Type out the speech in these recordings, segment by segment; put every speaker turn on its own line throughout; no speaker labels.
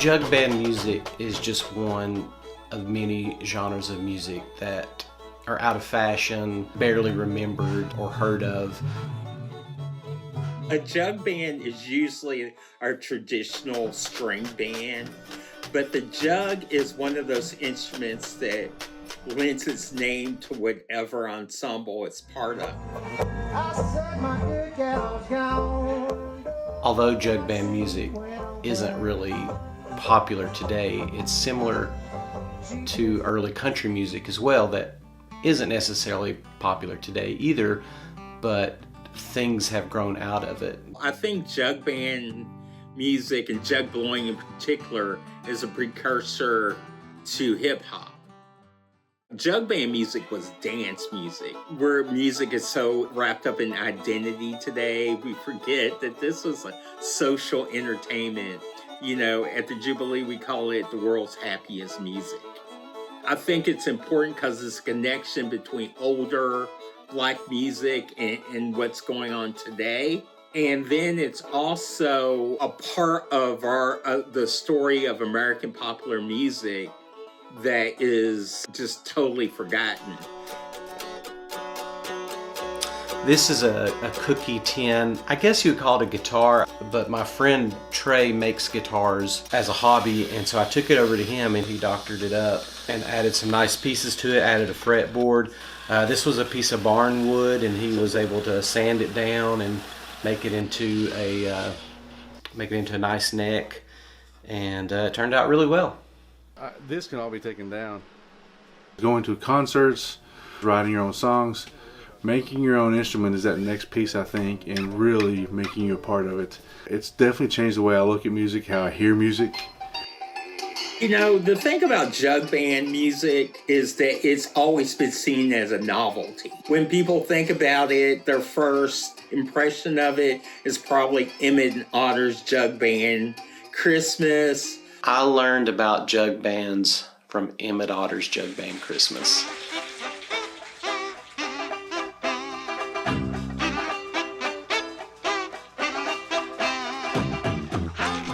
Jug band music is just one of many genres of music that are out of fashion, barely remembered or heard of.
A jug band is usually our traditional string band, but the jug is one of those instruments that lends its name to whatever ensemble it's part of.
Although jug band music isn't really popular today, it's similar to early country music as well that isn't necessarily popular today either, but things have grown out of it.
I think jug band music and jug blowing in particular is a precursor to hip hop. Jug band music was dance music, where music is so wrapped up in identity today. We forget that this was a social entertainment. You know, at the Jubilee, we call it the world's happiest music. I think it's important because it's a connection between older Black music and what's going on today. And then it's also a part of the story of American popular music that is just totally forgotten.
This is a cookie tin. I guess you would call it a guitar, but my friend Trey makes guitars as a hobby, and so I took it over to him and he doctored it up and added some nice pieces to it, added a fretboard. This was a piece of barn wood, and he was able to sand it down and make it into a nice neck, and it turned out really well.
This can all be taken down. Going to concerts, writing your own songs, making your own instrument is that next piece, I think, and really making you a part of it. It's definitely changed the way I look at music, how I hear music.
You know, the thing about jug band music is that it's always been seen as a novelty. When people think about it, their first impression of it is probably Emmett Otter's jug band, Christmas.
I learned about jug bands from Emmett Otter's Jug Band Christmas.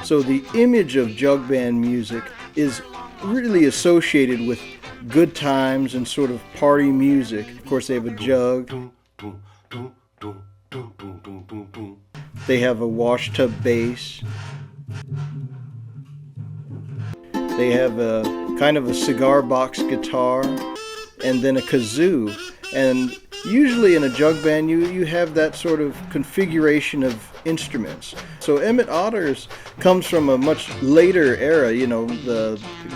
So the image of jug band music is really associated with good times and sort of party music. Of course, they have a jug. They have a washtub bass. They have a kind of a cigar box guitar and then a kazoo. And usually in a jug band you have that sort of configuration of instruments. So Emmett Otter's comes from a much later era, you know,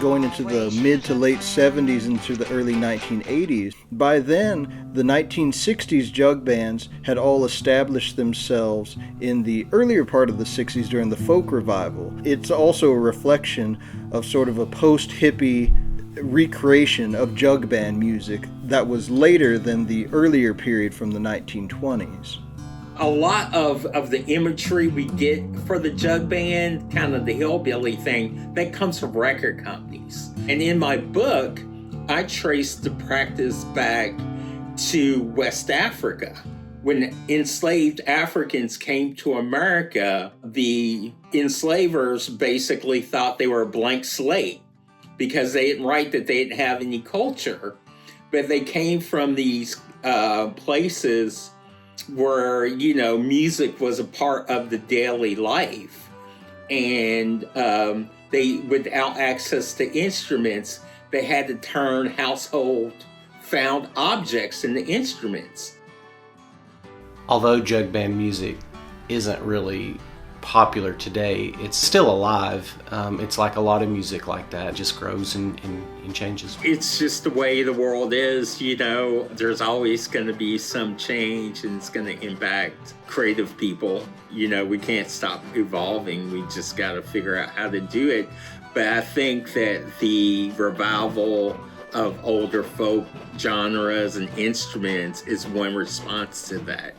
going into the mid to late 70s into the early 1980s. By then, the 1960s jug bands had all established themselves in the earlier part of the 60s during the folk revival. It's also a reflection of sort of a post-hippie recreation of jug band music that was later than the earlier period from the 1920s.
A lot of the imagery we get for the jug band, kind of the hillbilly thing, that comes from record companies. And in my book, I traced the practice back to West Africa. When enslaved Africans came to America, the enslavers basically thought they were a blank slate because they didn't write that they didn't have any culture. But they came from these places where, you know, music was a part of the daily life. And they, without access to instruments, they had to turn household found objects into instruments.
Although jug band music isn't really popular today, it's still alive. It's like a lot of music like that, it just grows and changes.
It's just the way the world is, you know. There's always going to be some change, and it's going to impact creative people. You know, we can't stop evolving. We just got to figure out how to do it. But I think that the revival of older folk genres and instruments is one response to that.